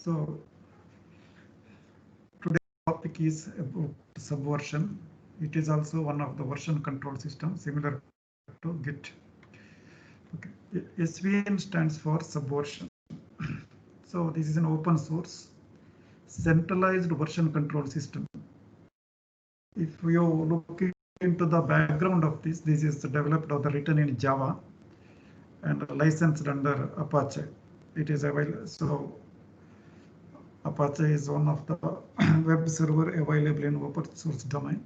So today's topic is about Subversion. It is also one of the version control system similar to Git. Okay. SVN stands for Subversion. So this is an open source centralized version control system. If you look into the background of this is developed or written in Java and licensed under Apache. It is available. So Apache is one of the web server available in open source domain.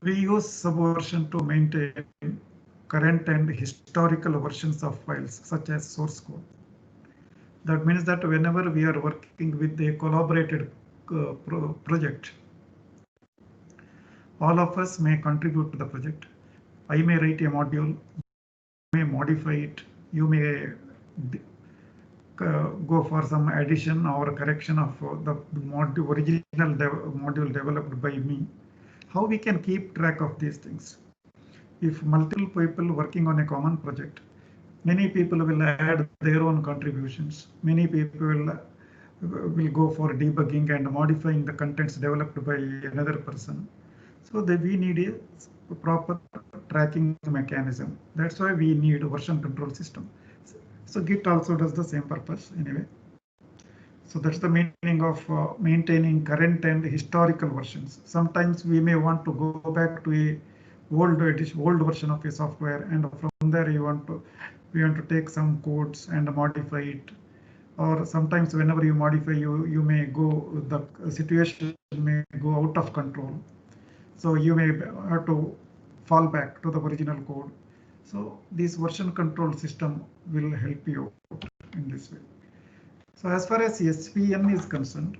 We use Subversion to maintain current and historical versions of files such as source code. That means that whenever we are working with a collaborated project, all of us may contribute to the project. I may write a module, you may modify it, you may go for some addition or correction of the original module developed by me. How we can keep track of these things? If multiple people working on a common project, many people will add their own contributions. Many people will go for debugging and modifying the contents developed by another person. So that we need a proper tracking mechanism. That's why we need a version control system. So Git also does the same purpose anyway. So that's the meaning of maintaining current and historical versions. Sometimes we may want to go back to a old version of a software, and from there we want to take some codes and modify it. Or sometimes whenever you modify, you may go, the situation may go out of control. So you may have to fall back to the original code. So this version control system will help you in this way. So as far as SVN is concerned,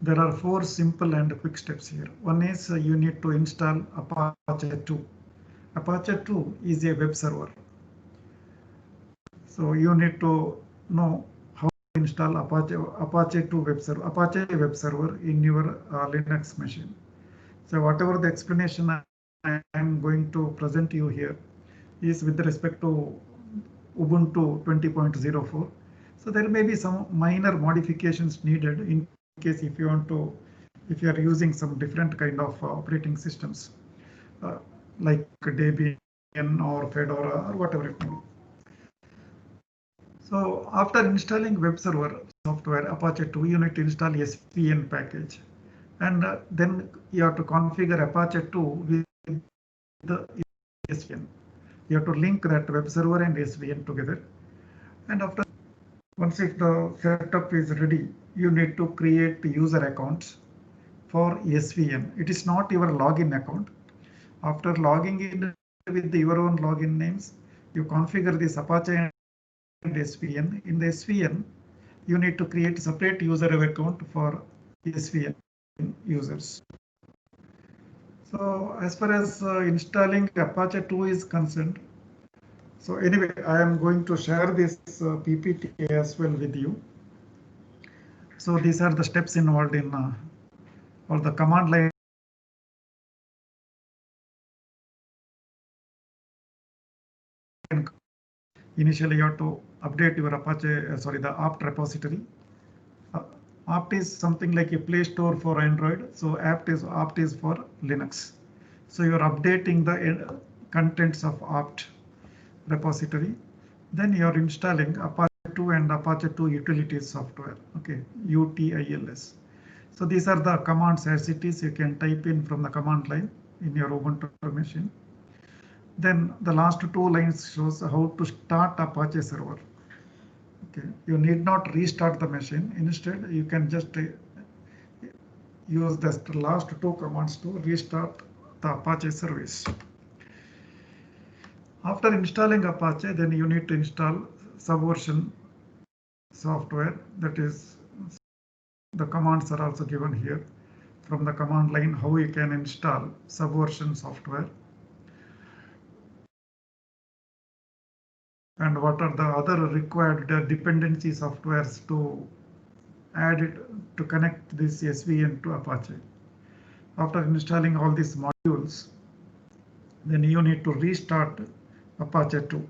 there are 4 simple and quick steps here. One is you need to install Apache 2. Apache 2 is a web server. So you need to know how to install Apache 2 web server, Apache web server in your Linux machine. So whatever the explanation I am going to present you here is with respect to Ubuntu 20.04. So there may be some minor modifications needed in case if you are using some different kind of operating systems like Debian or Fedora or whatever it may be. So after installing web server software Apache 2, you need to install SVN package, and then you have to configure Apache 2 with the SVN. You have to link that web server and SVN together, and after once if the setup is ready, you need to create user accounts for SVN. It is not your login account. After logging in with your own login names, you configure this Apache and SVN. In the SVN, you need to create separate user account for SVN users. So as far as installing Apache 2 is concerned, so anyway, I am going to share this PPT as well with you. So these are the steps involved in or the command line. Initially, you have to update your Apache, the apt repository. Apt is something like a Play Store for Android. So apt is for Linux. So you are updating the contents of apt repository. Then you are installing Apache 2 and Apache 2 utilities software. Okay, UTILS. So these are the commands as it is. You can type in from the command line in your Ubuntu machine. Then the last 2 lines shows how to start Apache server. Okay, you need not restart the machine. Instead, you can just use the last 2 commands to restart the Apache service. After installing Apache, then you need to install Subversion software. That is, the commands are also given here from the command line how you can install Subversion software. And what are the other required dependency softwares to add it to connect this SVN to Apache. After installing all these modules, then you need to restart Apache 2.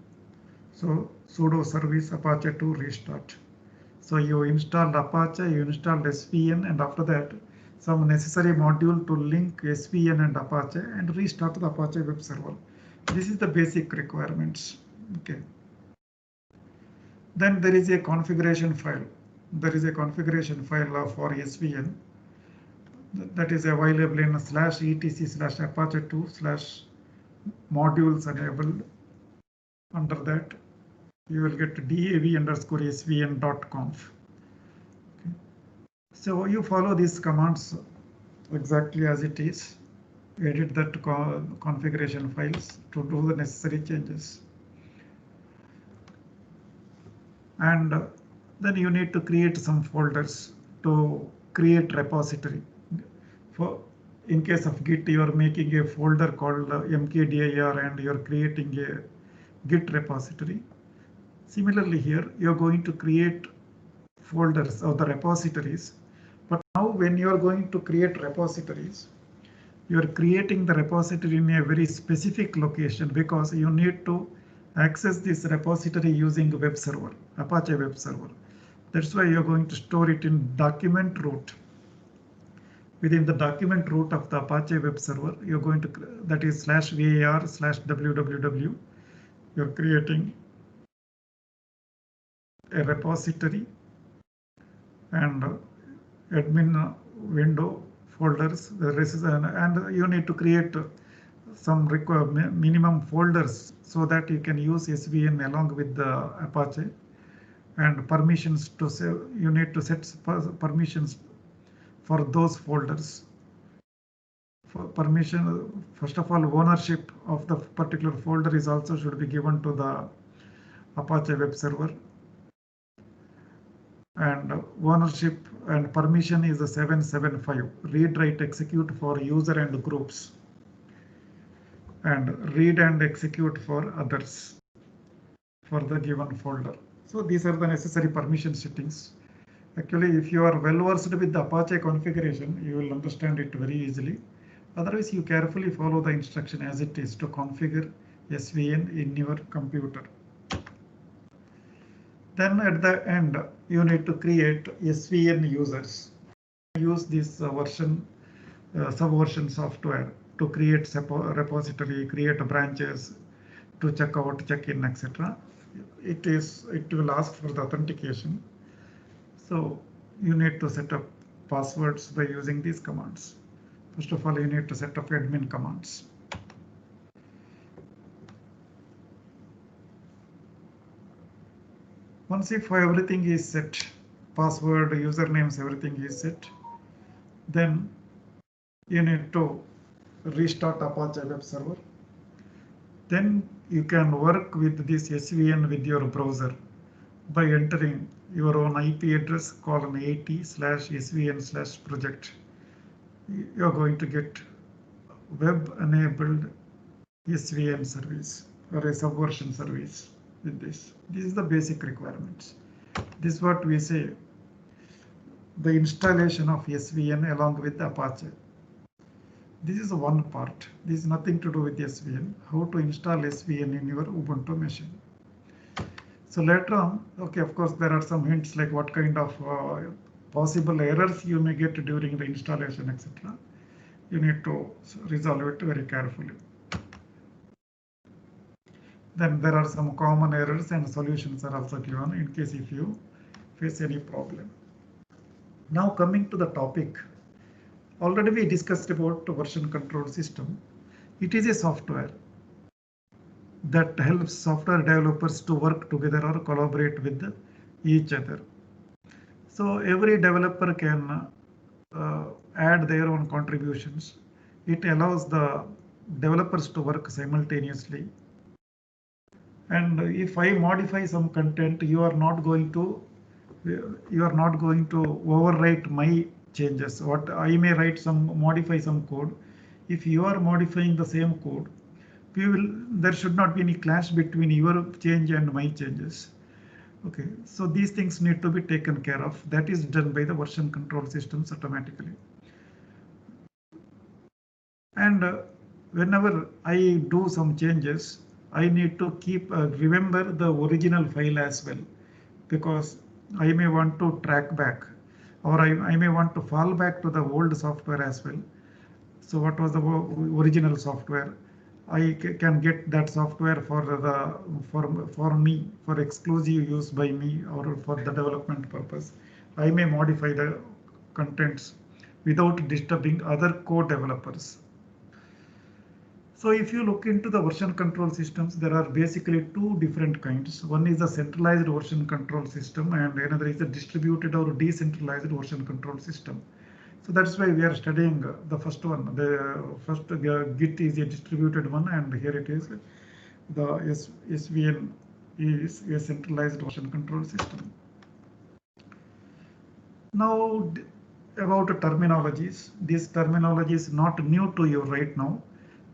So sudo service apache to restart. So you installed Apache, you installed SVN, and after that some necessary module to link SVN and Apache and restart the Apache web server. This is the basic requirements. Okay. Then there is a configuration file. There is a configuration file for SVN that is available in /etc/apache2/modules enabled. Under that, you will get dav_svn.conf. Okay. So you follow these commands exactly as it is. Edit that configuration files to do the necessary changes. And then you need to create some folders to create repository. For in case of Git, you are making a folder called mkdir and you are creating a Git repository. Similarly here, you are going to create folders of the repositories. But now when you are going to create repositories, you are creating the repository in a very specific location because you need to access this repository using web server, Apache web server. That's why you're going to store it in document root. Within the document root of the Apache web server, you're going to, that is /var/www. You're creating a repository and admin window folders, and you need to create some minimum folders so that you can use SVN along with the Apache, and permissions to say you need to set permissions for those folders. For permission, first of all, ownership of the particular folder is also should be given to the Apache web server, and ownership and permission is a 775 read, write, execute for user and groups, and read and execute for others for the given folder. So these are the necessary permission settings. Actually, if you are well versed with the Apache configuration, you will understand it very easily. Otherwise, you carefully follow the instruction as it is to configure SVN in your computer. Then at the end, you need to create SVN users. Use this subversion software to create repository, create branches, to check out, check in, etc. It will ask for the authentication. So you need to set up passwords by using these commands. First of all, you need to set up admin commands. Once if everything is set, password, usernames, everything is set, then you need to restart Apache web server. Then you can work with this SVN with your browser by entering your own IP address :80/svn/project. You're going to get web enabled SVN service or a subversion service with this. This is the basic requirements. This is what we say, the installation of SVN along with Apache. This is one part. This is nothing to do with SVN. How to install SVN in your Ubuntu machine. So later on, okay, of course, there are some hints like what kind of possible errors you may get during the installation, etc. You need to resolve it very carefully. Then there are some common errors and solutions are also given in case if you face any problem. Now coming to the topic, already we discussed about version control system. It is a software that helps software developers to work together or collaborate with each other. So every developer can add their own contributions. It allows the developers to work simultaneously. And if I modify some content, you are not going to overwrite my changes. What I may modify some code. If you are modifying the same code, there should not be any clash between your change and my changes. Okay, so these things need to be taken care of. That is done by the version control systems automatically. And whenever I do some changes, I need to keep remember the original file as well, because I may want to track back, or I may want to fall back to the old software as well. So what was the original software? I can get that software for me, for exclusive use by me, or for the development purpose. I may modify the contents without disturbing other co-developers. So if you look into the version control systems, there are basically two different kinds. One is a centralized version control system, and another is a distributed or decentralized version control system. So that's why we are studying the first one. The first Git is a distributed one, and here it is. The SVN is a centralized version control system. Now about terminologies. This terminology is not new to you right now,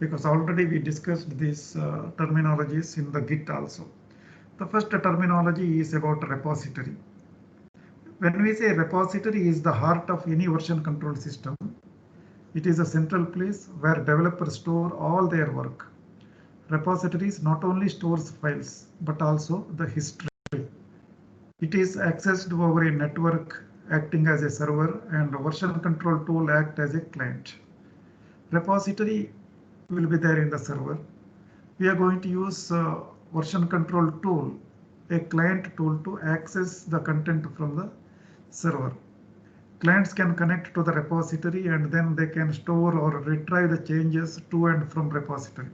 because already we discussed these terminologies in the Git also. The first terminology is about repository. When we say repository is the heart of any version control system, it is a central place where developers store all their work. Repositories not only stores files, but also the history. It is accessed over a network acting as a server, and a version control tool act as a client. Repository will be there in the server. We are going to use version control tool, a client tool, to access the content from the server. Clients can connect to the repository, and then they can store or retrieve the changes to and from repository.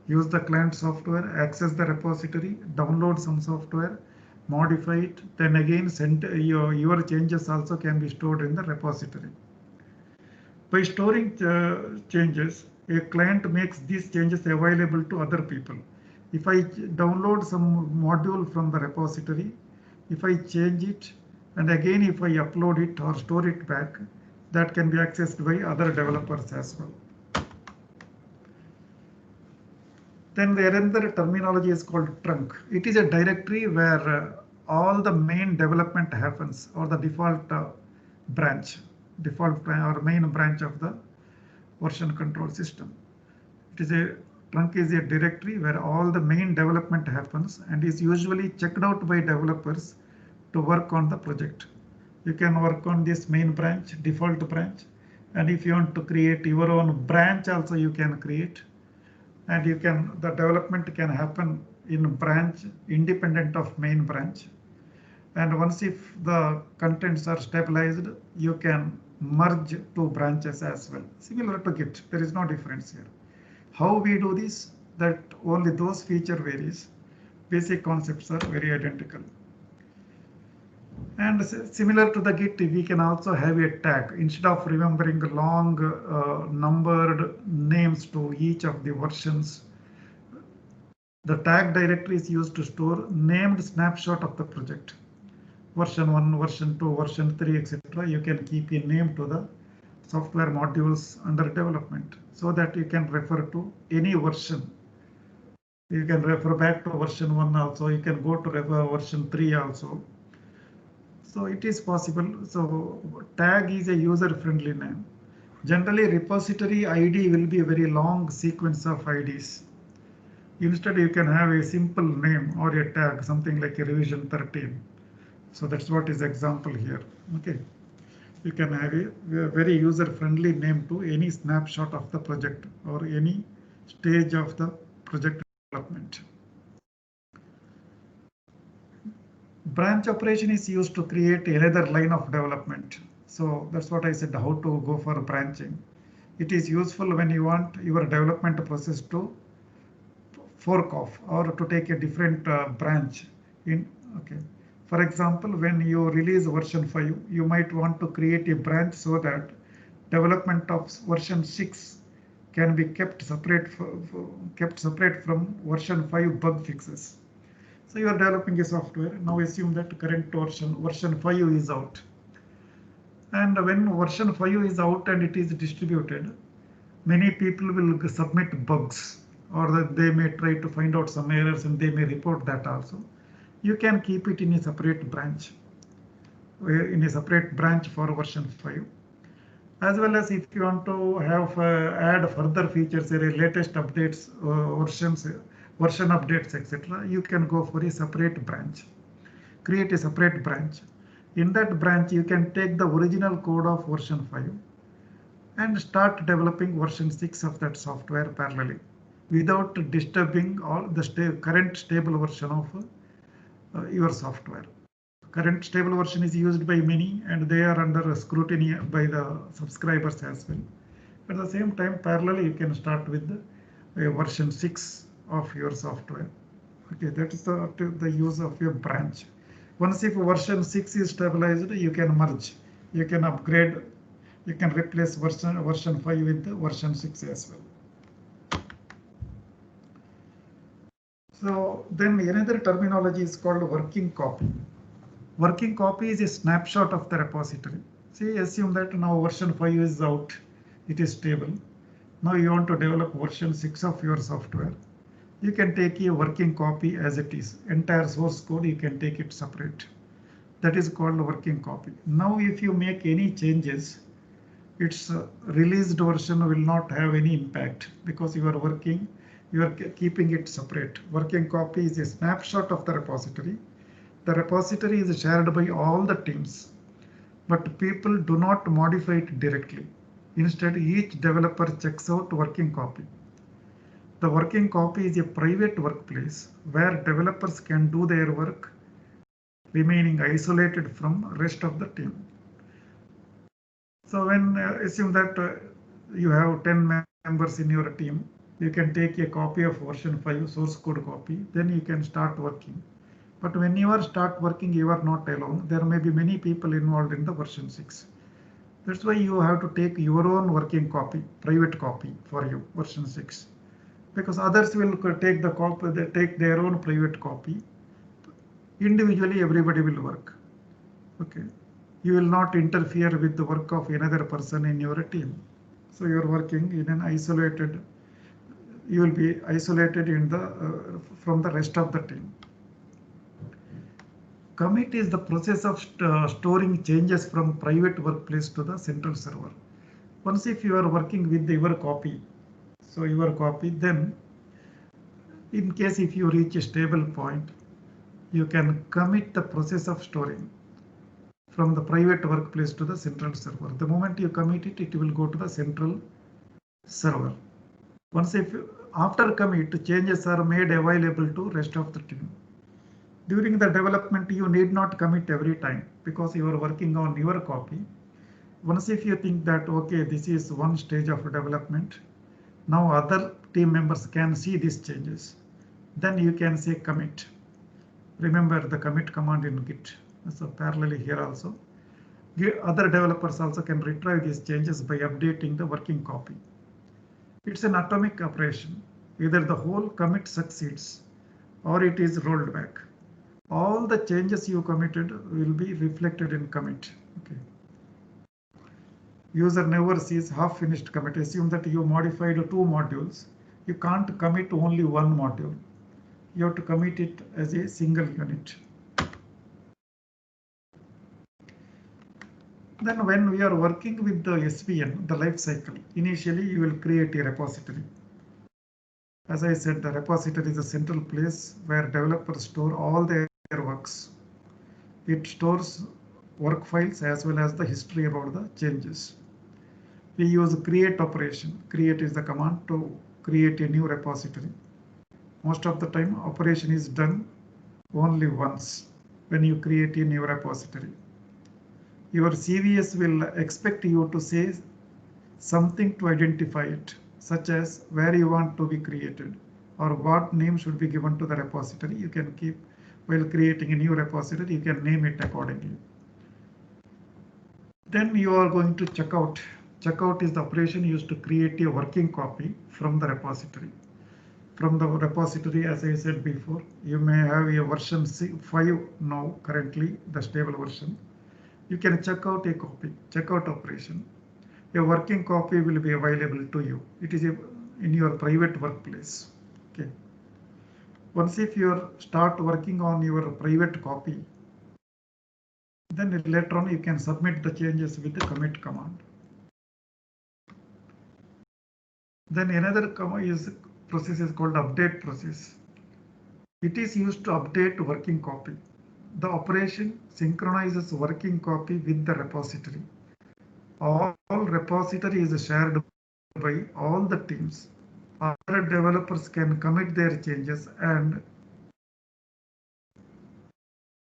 Use the client software, access the repository, download some software, modify it, then again send your changes also can be stored in the repository. By storing changes, a client makes these changes available to other people. If I download some module from the repository, if I change it, and again if I upload it or store it back, that can be accessed by other developers as well. Then the another terminology is called trunk. It is a directory where all the main development happens, or the default branch, or main branch of the version control system. Trunk is a directory where all the main development happens and is usually checked out by developers to work on the project. You can work on this main branch, default branch, and if you want to create your own branch also you can create. And the development can happen in branch independent of main branch. And once if the contents are stabilized, you can merge two branches as well. Similar to Git, there is no difference here. How we do this, that only those feature varies. Basic concepts are very identical. And similar to the Git, we can also have a tag. Instead of remembering long numbered names to each of the versions, the tag directory is used to store named snapshot of the project. Version 1, version 2, version 3, etc. You can keep a name to the software modules under development, so that you can refer to any version. You can refer back to version 1 also. You can go to version 3 also. So it is possible. So tag is a user-friendly name. Generally, repository ID will be a very long sequence of IDs. Instead, you can have a simple name or a tag, something like a revision 13. So that's what is example here. Okay, you can have a very user-friendly name to any snapshot of the project or any stage of the project development. Branch operation is used to create another line of development. So that's what I said, how to go for branching. It is useful when you want your development process to fork off or to take a different branch in. Okay. For example, when you release version 5, you might want to create a branch so that development of version 6 can be kept separate from version 5 bug fixes. So you are developing a software. Now assume that current version 5 is out. And when version 5 is out and it is distributed, many people will submit bugs, or that they may try to find out some errors and they may report that also. You can keep it in a separate branch, for version 5. As well as if you want to have add further features, latest updates, versions, version updates, etc., you can go for a separate branch. Create a separate branch. In that branch, you can take the original code of version 5 and start developing version 6 of that software parallelly without disturbing all the current stable version of your software. Current stable version is used by many and they are under scrutiny by the subscribers as well. At the same time, parallelly, you can start with the version 6 of your software. Okay, that is the use of your branch. Once if version 6 is stabilized, you can merge, you can upgrade, you can replace version 5 with version 6 as well. So then another terminology is called working copy. Working copy is a snapshot of the repository. See, assume that now version 5 is out, it is stable. Now you want to develop version 6 of your software. You can take a working copy as it is. Entire source code, you can take it separate. That is called working copy. Now if you make any changes, its released version will not have any impact because you are keeping it separate. Working copy is a snapshot of the repository. The repository is shared by all the teams, but people do not modify it directly. Instead, each developer checks out working copy. The working copy is a private workplace where developers can do their work, remaining isolated from rest of the team. So when assume that you have 10 members in your team, you can take a copy of version 5 source code copy, then you can start working. But when you start working, you are not alone. There may be many people involved in the version 6. That's why you have to take your own working copy, private copy for you, version 6. Because others will take the copy, they take their own private copy. Individually, everybody will work. Okay. You will not interfere with the work of another person in your team. So you're working in an isolated, you will be isolated in from the rest of the team. Commit is the process of storing changes from private workplace to the central server. Once if you are working with your copy, so your copy, then in case if you reach a stable point, you can commit the process of storing from the private workplace to the central server. The moment you commit it, it will go to the central server. Once after commit, changes are made available to rest of the team. During the development, you need not commit every time because you are working on your copy. Once if you think that, okay, this is one stage of development, now other team members can see these changes, then you can say commit. Remember the commit command in Git. So parallelly here also, other developers also can retrieve these changes by updating the working copy. It's an atomic operation. Either the whole commit succeeds or it is rolled back. All the changes you committed will be reflected in commit. Okay. User never sees half finished commit. Assume that you modified 2 modules. You can't commit only one module. You have to commit it as a single unit. Then when we are working with the SVN, the life cycle, initially you will create a repository. As I said, the repository is a central place where developers store all their works. It stores work files as well as the history about the changes. We use create operation. Create is the command to create a new repository. Most of the time, operation is done only once when you create a new repository. Your CVS will expect you to say something to identify it, such as where you want to be created or what name should be given to the repository. You can keep, while creating a new repository, you can name it accordingly. Then you are going to check out. Checkout is the operation used to create a working copy from the repository. From the repository, as I said before, you may have a version 5 now, currently the stable version. You can check out a copy, checkout operation. A working copy will be available to you. It is in your private workplace. Okay. Once if you start working on your private copy, then later on you can submit the changes with the commit command. Then another process is called update process. It is used to update working copy. The operation synchronizes working copy with the repository. All repository is shared by all the teams. Other developers can commit their changes and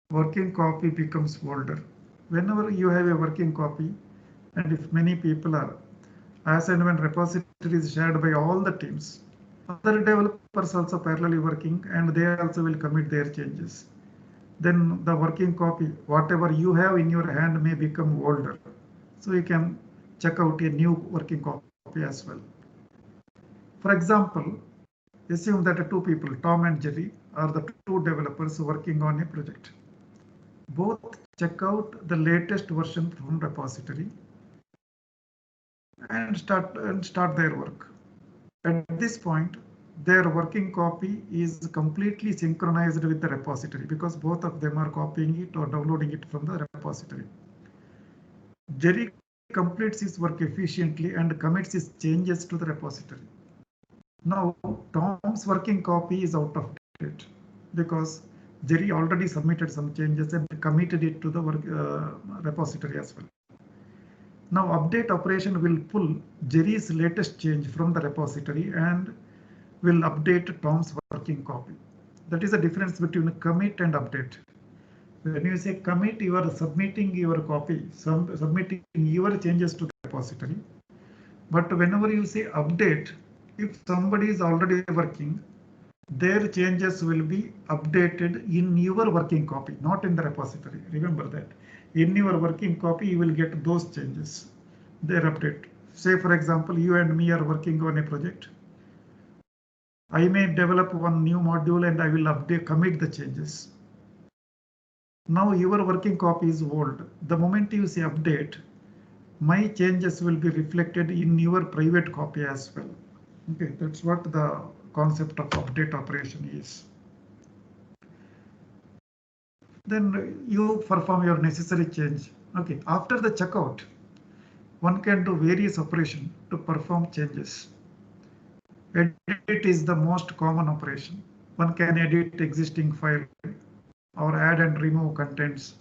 working copy becomes older. Whenever you have a working copy, and if many people are, as and when repository is shared by all the teams, other developers also parallelly working and they also will commit their changes. Then the working copy, whatever you have in your hand may become older. So you can check out a new working copy as well. For example, assume that two people, Tom and Jerry, are the two developers working on a project. Both check out the latest version from repository and start their work. At this point, their working copy is completely synchronized with the repository because both of them are copying it or downloading it from the repository. Jerry completes his work efficiently and commits his changes to the repository. Now, Tom's working copy is out of date because Jerry already submitted some changes and committed it to the repository as well. Now, update operation will pull Jerry's latest change from the repository and will update Tom's working copy. That is the difference between commit and update. When you say commit, you are submitting your copy, submitting your changes to the repository. But whenever you say update, if somebody is already working, their changes will be updated in your working copy, not in the repository. Remember that. In your working copy, you will get those changes. Their update. Say, for example, you and me are working on a project. I may develop one new module and I will commit the changes. Now your working copy is old. The moment you say update, my changes will be reflected in your private copy as well. Okay, that's what the concept of update operation is. Then you perform your necessary change. Okay, after the checkout, one can do various operations to perform changes. Edit is the most common operation. One can edit existing file or add and remove contents,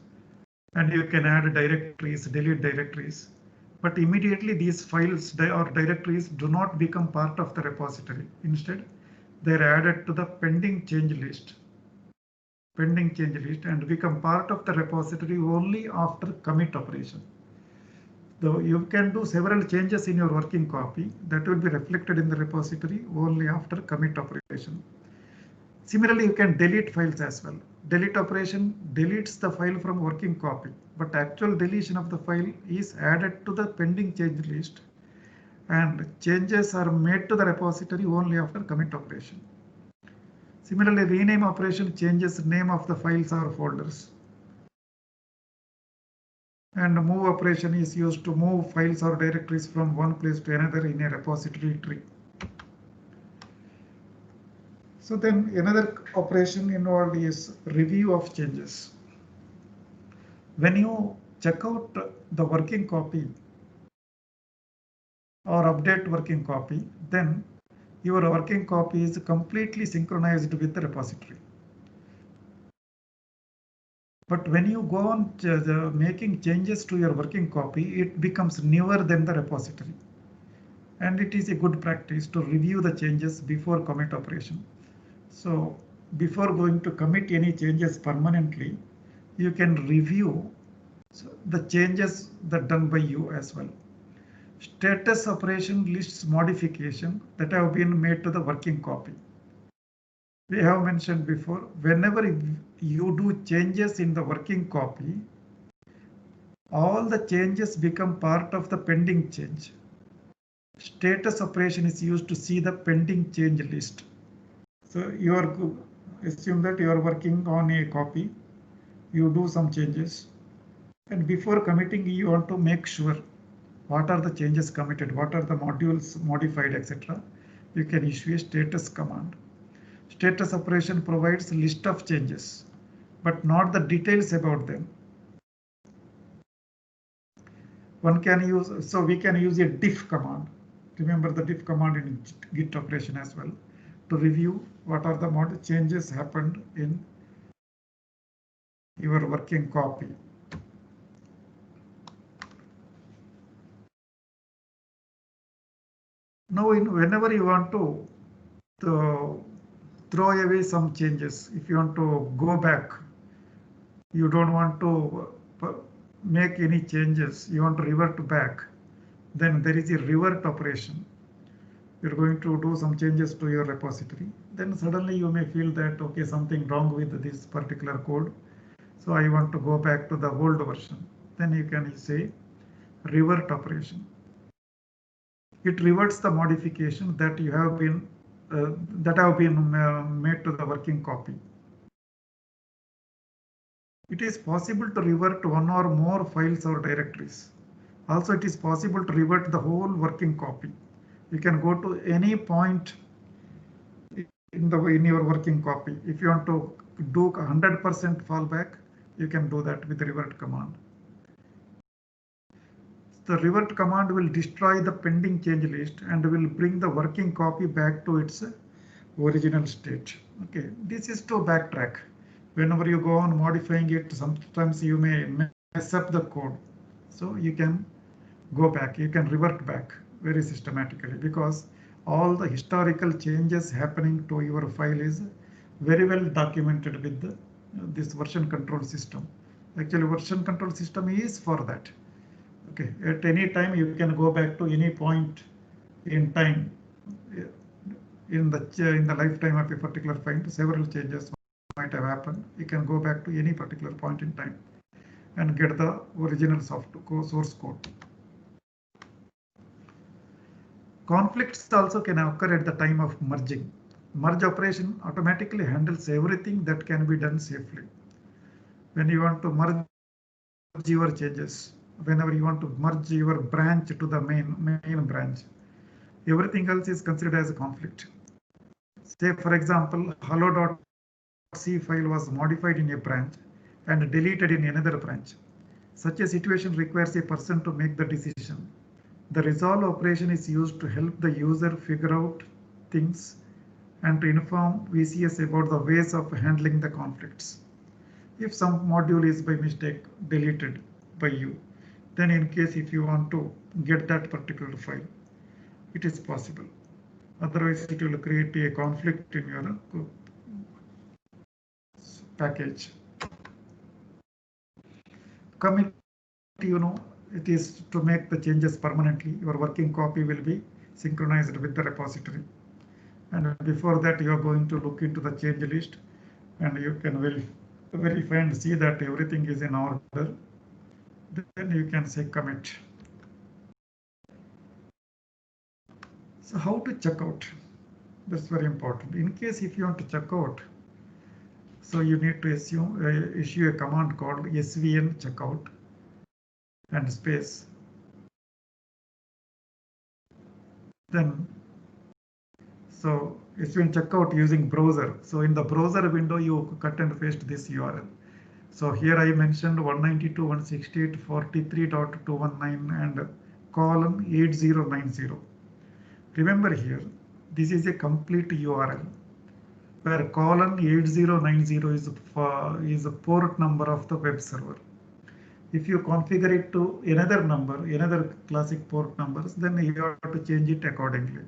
and you can add directories, delete directories. But immediately these files or directories do not become part of the repository. Instead, they're added to the pending change list and become part of the repository only after commit operation. Though you can do several changes in your working copy that will be reflected in the repository only after commit operation. Similarly, you can delete files as well. Delete operation deletes the file from working copy, but actual deletion of the file is added to the pending change list and changes are made to the repository only after commit operation. Similarly, rename operation changes name of the files or folders. And move operation is used to move files or directories from one place to another in a repository tree. So then another operation involved is review of changes. When you check out the working copy or update working copy, then your working copy is completely synchronized with the repository. But when you go on making changes to your working copy, it becomes newer than the repository. And it is a good practice to review the changes before commit operation. So before going to commit any changes permanently, you can review the changes that done by you as well. Status operation lists modification that have been made to the working copy. We have mentioned before, whenever you do changes in the working copy, all the changes become part of the pending change. Status operation is used to see the pending change list. So you are assume that you are working on a copy, you do some changes, and before committing, you want to make sure what are the changes committed, what are the modules modified, etc. You can issue a status command. Status operation provides a list of changes, but not the details about them. One can use, so we can use a diff command. Remember the diff command in Git operation as well. to review what are the changes happened in your working copy. Now, whenever you want to throw away some changes, if you want to go back, you don't want to make any changes, you want to revert back, then there is a revert operation. You're going to do some changes to your repository. Then suddenly you may feel that, okay, something wrong with this particular code. So I want to go back to the old version. Then you can say revert operation. It reverts the modification that you have been made to the working copy. It is possible to revert one or more files or directories. Also, it is possible to revert the whole working copy. You can go to any point in your working copy. If you want to do 100% fallback, you can do that with the revert command. The revert command will destroy the pending change list and will bring the working copy back to its original state. Okay, this is to backtrack. Whenever you go on modifying it, sometimes you may mess up the code. So you can go back, you can revert back very systematically, because all the historical changes happening to your file is very well documented with this version control system. Actually, version control system is for that. Okay, at any time you can go back to any point in time in the lifetime of a particular file. Several changes might have happened. You can go back to any particular point in time and get the original source code. Conflicts also can occur at the time of merging. Merge operation automatically handles everything that can be done safely. When you want to merge your changes, whenever you want to merge your branch to the main branch, everything else is considered as a conflict. Say, for example, hello.c file was modified in a branch and deleted in another branch. Such a situation requires a person to make the decision. The resolve operation is used to help the user figure out things and to inform VCS about the ways of handling the conflicts. If some module is by mistake deleted by you, then in case if you want to get that particular file, it is possible. Otherwise, it will create a conflict in your package. Commit, it is to make the changes permanently. Your working copy will be synchronized with the repository. And before that, you are going to look into the change list and you can verify and see that everything is in order. Then you can say commit. So how to check out? That's very important. In case if you want to check out, so you need to issue a command called svn checkout and space. Then, so svn checkout using browser. So in the browser window, you cut and paste this URL. So here I mentioned 192.168.43.219 and colon 8090. Remember here, this is a complete URL where colon 8090 is a port number of the web server. If you configure it to another classic port numbers, then you have to change it accordingly.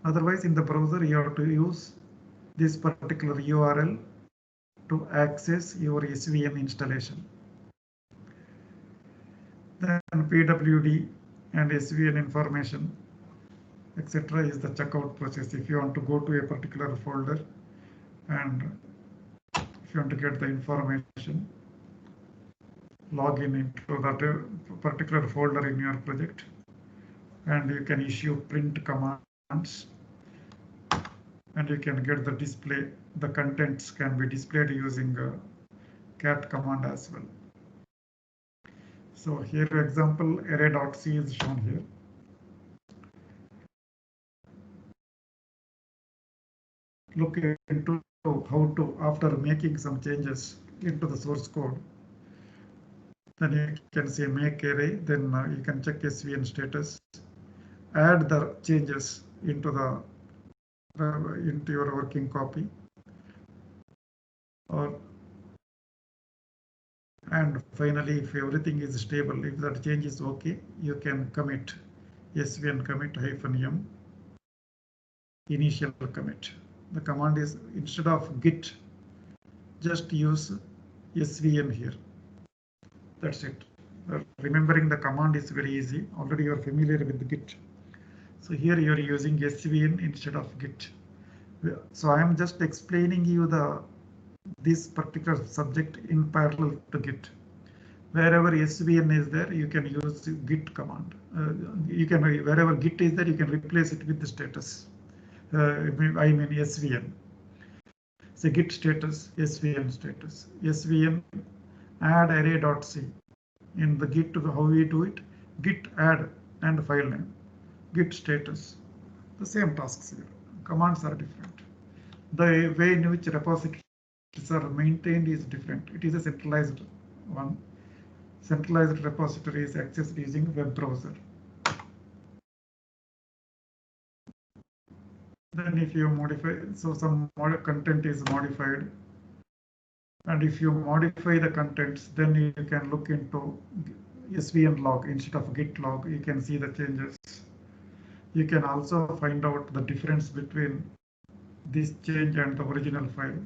Otherwise, in the browser, you have to use this particular URL to access your SVN installation. Then PWD and SVN information, etc. is the checkout process. If you want to go to a particular folder and if you want to get the information, log in into that particular folder in your project, and you can issue print commands and you can get the display. The contents can be displayed using cat command as well. So here example array.c is shown here. Look into how to, after making some changes into the source code, then you can say make array, then you can check SVN status, add the changes into the into your working copy, and finally, if everything is stable, if that change is okay, you can commit svn commit -m initial commit. The command is, instead of git, just use svn here. That's it. Remembering the command is very easy. Already you are familiar with Git. So here you are using svn instead of Git. So I am just explaining you this particular subject in parallel to Git. Wherever svn is there, you can use Git command. Wherever Git is there, you can replace it with the status. I mean svn. So Git status, svn status, svn add array.c. In the Git, how we do it? Git add and file name, Git status. The same tasks here. Commands are different. The way in which repositories are maintained is different. It is a centralized one. Centralized repository is accessed using web browser. Then if you modify, so some content is modified, and if you modify the contents, then you can look into svn log instead of git log. You can see the changes. You can also find out the difference between this change and the original file.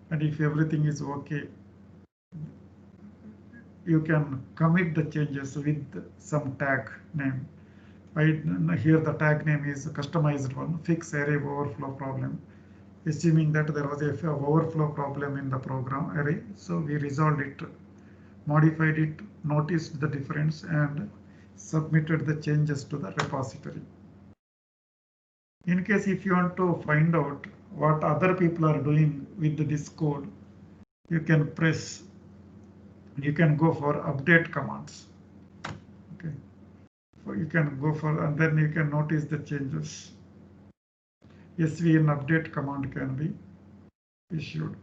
And if everything is okay, you can commit the changes with some tag name. Here the tag name is customized one, fix array overflow problem. Assuming that there was a overflow problem in the program array, so we resolved it, modified it, noticed the difference, and submitted the changes to the repository. In case if you want to find out what other people are doing with this code, you can go for update commands. Okay, so you can go for, and then you can notice the changes. svn update command can be issued.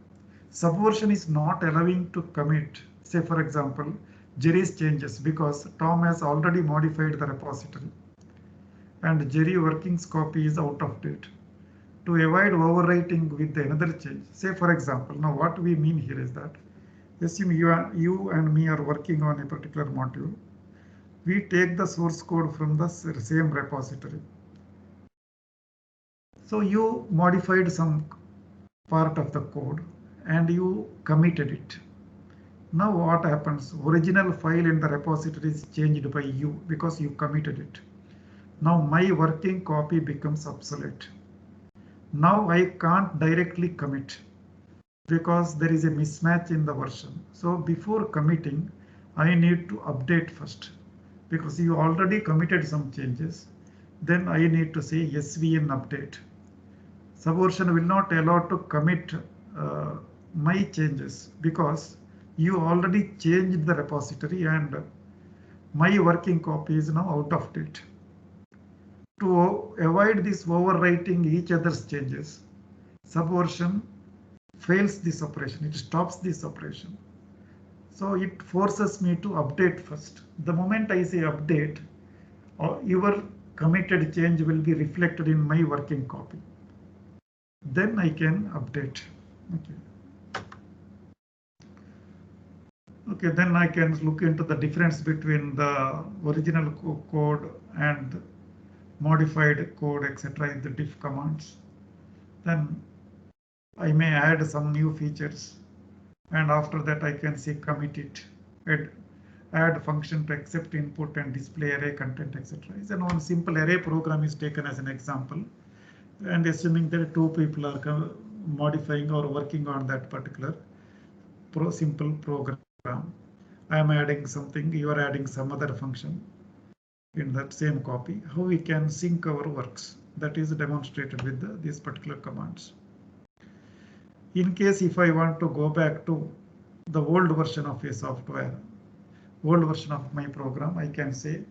Subversion is not allowing to commit, say for example, Jerry's changes, because Tom has already modified the repository and Jerry working's copy is out of date. To avoid overwriting with another change, say for example, now what we mean here is that, assume you and me are working on a particular module. We take the source code from the same repository. So you modified some part of the code and you committed it. Now what happens? Original file in the repository is changed by you because you committed it. Now my working copy becomes obsolete. Now I can't directly commit because there is a mismatch in the version. So before committing, I need to update first, because you already committed some changes. Then I need to say svn update. Subversion will not allow to commit my changes because you already changed the repository and my working copy is now out of date. To avoid this overwriting each other's changes, Subversion fails this operation. It stops this operation. So it forces me to update first. The moment I say update, your committed change will be reflected in my working copy. Then I can update. Okay, then I can look into the difference between the original code and modified code, etc. in the diff commands. Then I may add some new features, and after that I can say commit it, add function to accept input and display array content, etc. It's one simple array program is taken as an example, and assuming that two people are modifying or working on that particular simple program. I am adding something, you are adding some other function in that same copy. How we can sync our works, that is demonstrated with these particular commands. In case if I want to go back to the old version of a software, old version of my program, I can say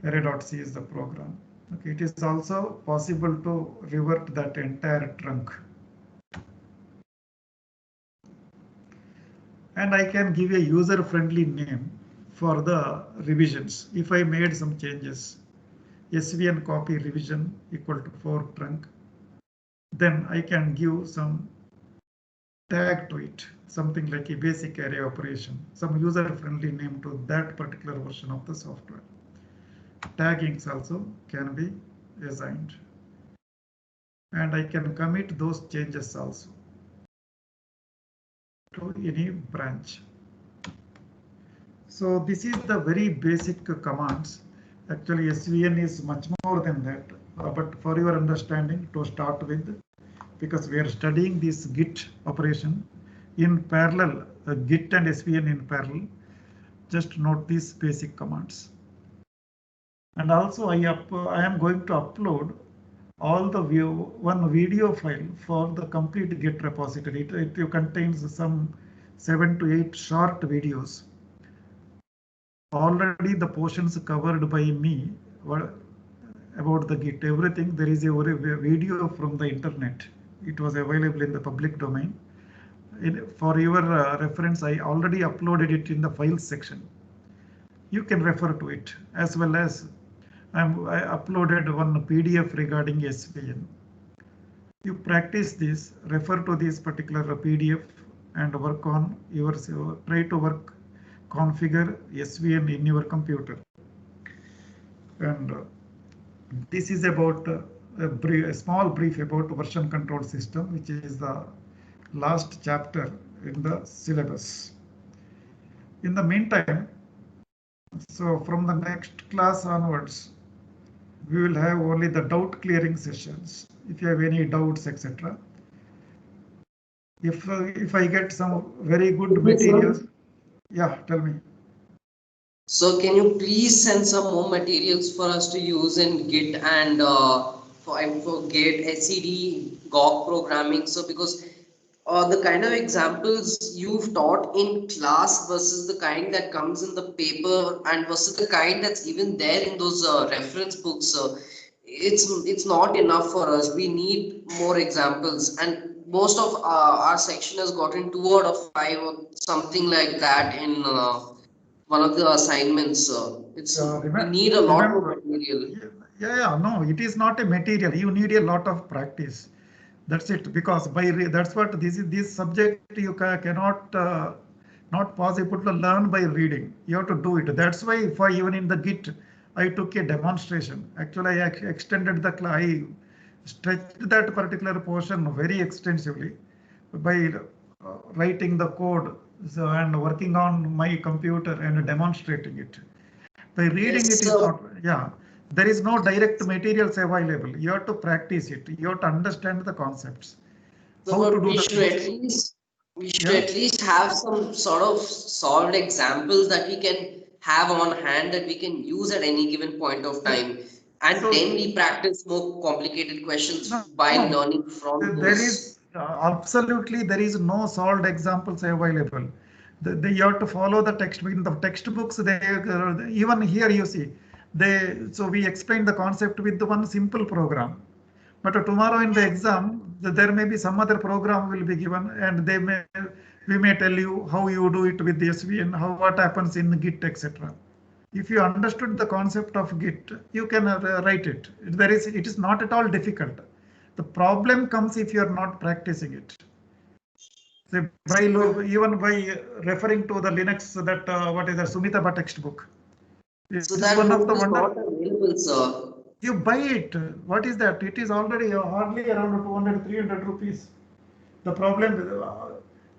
array.c is the program. Okay, it is also possible to revert that entire trunk. And I can give a user-friendly name for the revisions. If I made some changes, SVN copy revision equal to fork trunk, then I can give some tag to it, something like a basic array operation, some user-friendly name to that particular version of the software. Taggings also can be assigned. And I can commit those changes also to any branch. So this is the very basic commands. Actually, SVN is much more than that. But for your understanding, to start with, because we are studying this Git operation in parallel, Git and SVN in parallel, just note these basic commands. And also I am going to upload all the one video file for the complete Git repository. It contains some 7 to 8 short videos. Already the portions covered by me about the Git, everything. There is a video from the internet. It was available in the public domain. For your reference, I already uploaded it in the files section. You can refer to it, as well as I uploaded one PDF regarding SVN. You practice this, refer to this particular PDF and work on yours. Try to work, configure SVN in your computer. And this is about a small brief about version control system, which is the last chapter in the syllabus. In the meantime, so from the next class onwards, we will have only the doubt clearing sessions. If you have any doubts, etc. If I get some very good materials, yeah, tell me. So can you please send some more materials for us to use in Git and for Git, SED, GOG programming? So because the kind of examples you've taught in class versus the kind that comes in the paper and versus the kind that's even there in those reference books, it's not enough for us. We need more examples, and most of our section has gotten 2 out of 5 or something like that in one of the assignments. We need a lot more material. No, it is not a material. You need a lot of practice. That's it. Because that's what this subject you cannot not possible to learn by reading. You have to do it. That's why even in the Git, I took a demonstration. Actually, I extended the class. I stretched that particular portion very extensively by writing the code and working on my computer and demonstrating it. By reading it is not, there is no direct materials available. You have to practice it. You have to understand the concepts. So we should at least have some sort of solved examples that we can have on hand that we can use at any given point of time. And then we practice more complicated questions by learning from those. There is absolutely, there is no solved examples available. You have to follow the text. In the textbooks, even here you see, so we explain the concept with the one simple program. But tomorrow in the exam, there may be some other program will be given, and we may tell you how you do it with the SVN, what happens in Git, etc. If you understood the concept of Git, you can write it. It is not at all difficult. The problem comes if you are not practicing it. So even by referring to the Linux, that what is the Sumitaba textbook. So that one of the is not available, sir. You buy it. What is that? It is already hardly around 200, 300 rupees. The problem,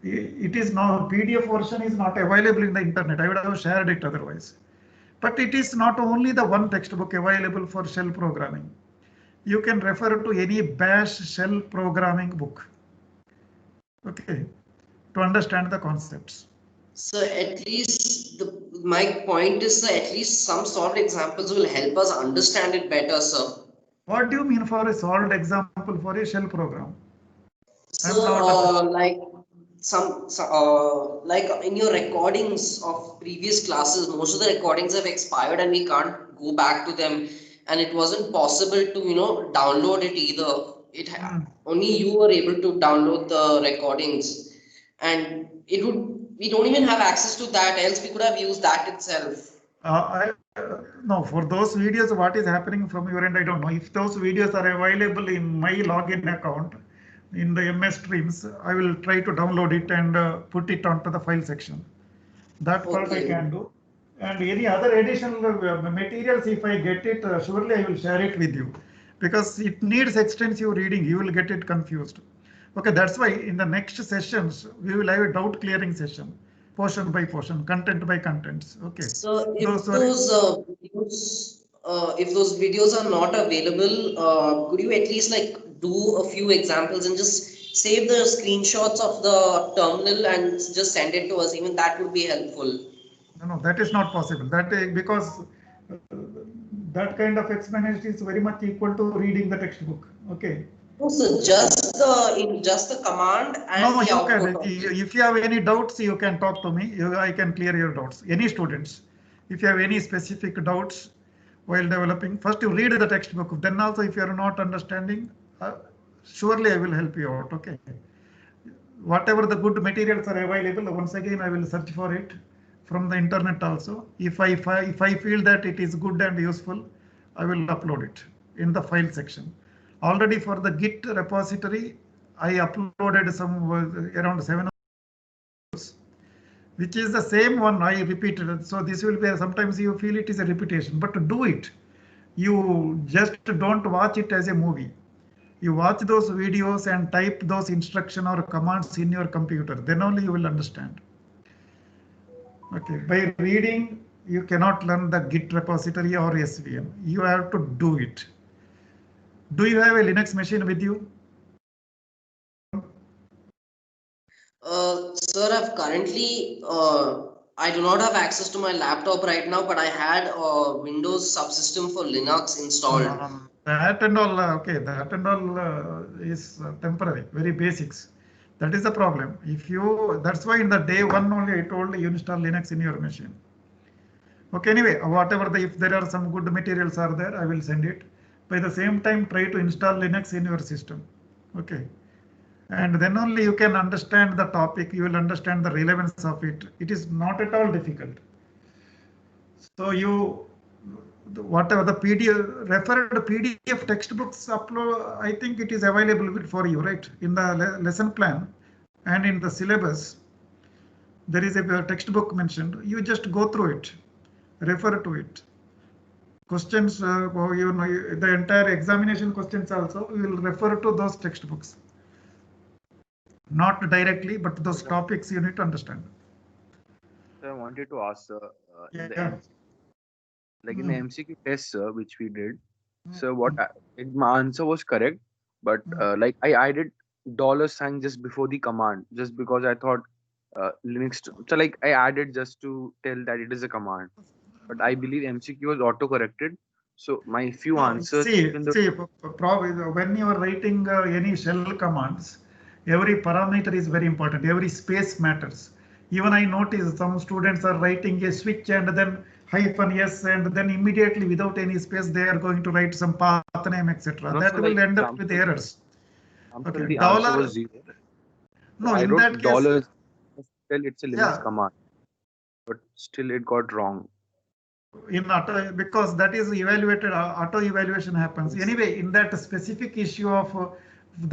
it is now PDF version is not available in the internet. I would have shared it otherwise. But it is not only the one textbook available for shell programming. You can refer to any bash shell programming book. Okay, to understand the concepts. So at least my point is that at least some solved examples will help us understand it better, sir. What do you mean for a solved example for a shell program? So like like in your recordings of previous classes, most of the recordings have expired and we can't go back to them, and it wasn't possible to download it either. Only you were able to download the recordings, and it would We don't even have access to that, else we could have used that itself. No, for those videos, what is happening from your end, I don't know. If those videos are available in my login account in the MS Streams, I will try to download it and put it onto the file section. That part I Okay. can do. And any other additional materials, if I get it, surely I will share it with you, because it needs extensive reading. You will get it confused. Okay, that's why in the next sessions, we will have a doubt clearing session, portion by portion, content by contents. Okay. So Those are if those videos are not available, could you at least like do a few examples and just save the screenshots of the terminal and just send it to us? Even that would be helpful. no, that is not possible. That because that kind of explanation is very much equal to reading the textbook. Okay. No, so just the command and No, the you can. output of it. If you have any doubts, you can talk to me. I can clear your doubts. Any students, if you have any specific doubts while developing, first you read the textbook. Then also, if you are not understanding, surely I will help you out. Okay. Whatever the good materials are available, once again I will search for it from the internet also. If I feel that it is good and useful, I will upload it in the file section. Already for the Git repository, I uploaded some around 7, which is the same one I repeated. So this will be sometimes you feel it is a repetition, but to do it, you just don't watch it as a movie. You watch those videos and type those instruction or commands in your computer, then only you will understand. Okay, by reading, you cannot learn the Git repository or SVN. You have to do it. Do you have a Linux machine with you? Sir, I do not have access to my laptop right now, but I had a Windows subsystem for Linux installed. No. That and all, okay, that and all is temporary, very basics. That is the problem. That's why in the day one only I told you install Linux in your machine. Okay, anyway, if there are some good materials are there, I will send it. By the same time, try to install Linux in your system. Okay. And then only you can understand the topic, you will understand the relevance of it. It is not at all difficult. So whatever the PDF, referred PDF textbooks upload, I think it is available for you, right? In the lesson plan and in the syllabus, there is a textbook mentioned. You just go through it, refer to it. Questions, the entire examination questions also, we will refer to those textbooks. Not directly, but those topics you need to understand. So I wanted to ask, in the Yeah. in the MCQ test, sir, which we did, so my answer was correct, but I added $sign just before the command, just because I thought Linux. So I added just to tell that it is a command, but I believe MCQ was auto corrected. So my few answers. Probably when you are writing any shell commands, every parameter is very important. Every space matters. Even I notice some students are writing a switch and then -s and then immediately without any space they are going to write some path name, etc. No, That so will end up with errors. Okay, the answer was 0. No, I in wrote that case, still it's a Linux command, but still it got wrong. In auto, because that is evaluated, auto evaluation happens. Yes. Anyway, in that specific issue of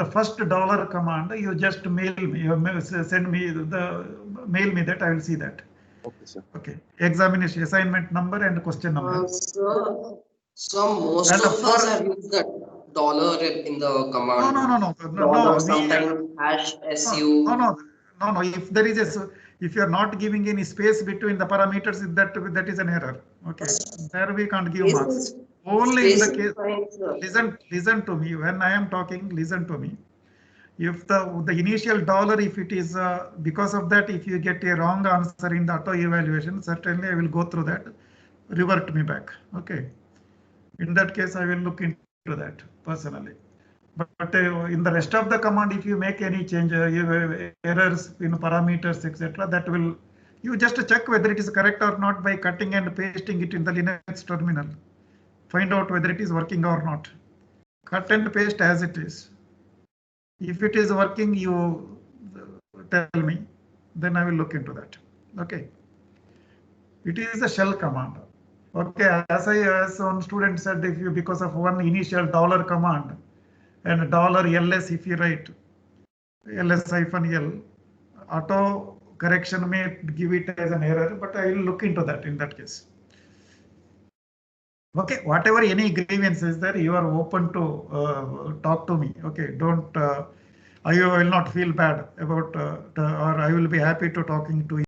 the first dollar command, you just mail me, send me mail me that, I will see that. Okay, sir. Okay, examination assignment number and question number. So most of us have used that dollar in the command. No. Sometimes #su. No. If you are not giving any space between the parameters, that is an error. Okay, there we can't give marks. Only in the case. Listen to me. When I am talking, listen to me. If the initial dollar, if it is because of that, if you get a wrong answer in the auto evaluation, certainly I will go through that. Revert me back. Okay. In that case, I will look into that personally. But in the rest of the command, if you make any change, errors in parameters, etc., that will, you just check whether it is correct or not by cutting and pasting it in the Linux terminal. Find out whether it is working or not. Cut and paste as it is. If it is working, you tell me. then I will look into that. Okay. It is a shell command. Okay, as one student said, if you because of one initial dollar command and dollar ls, if you write ls-l, auto correction may give it as an error, but I will look into that in that case. Okay, whatever any grievance is there, you are open to talk to me. Okay, don't. I will not feel bad about, or I will be happy to talking to you.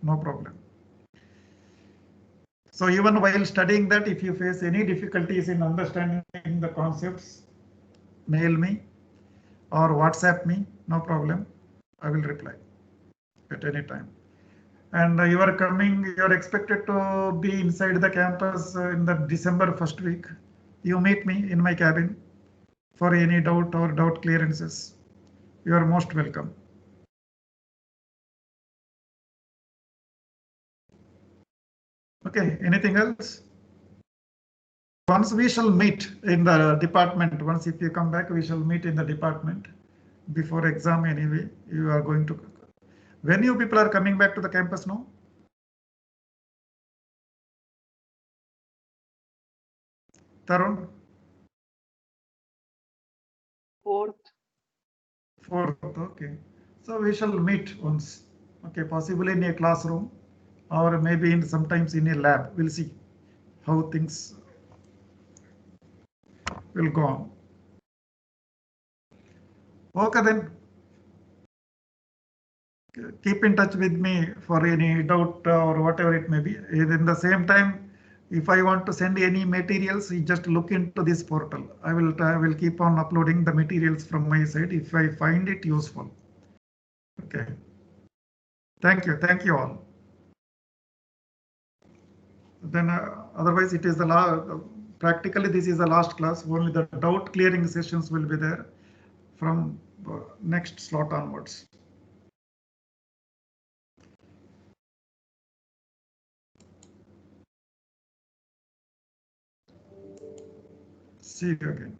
No problem. So even while studying that, if you face any difficulties in understanding the concepts, mail me or WhatsApp me, no problem. I will reply at any time. And you are coming, you are expected to be inside the campus in the December first week. You meet me in my cabin for any doubt or doubt clearances. You are most welcome. Okay, anything else? Once we shall meet in the department, once if you come back, we shall meet in the department before exam anyway. You are going to, when you people are coming back to the campus now? Tarun? 4th, okay. So we shall meet once, okay, possibly in a classroom or maybe in sometimes in a lab. We'll see how things will go on. Okay then, keep in touch with me for any doubt or whatever it may be. In the same time, if I want to send any materials, you just look into this portal. I will keep on uploading the materials from my side if I find it useful. Okay. Thank you all. Then otherwise it is the practically this is the last class. Only the doubt clearing sessions will be there from next slot onwards. See you again.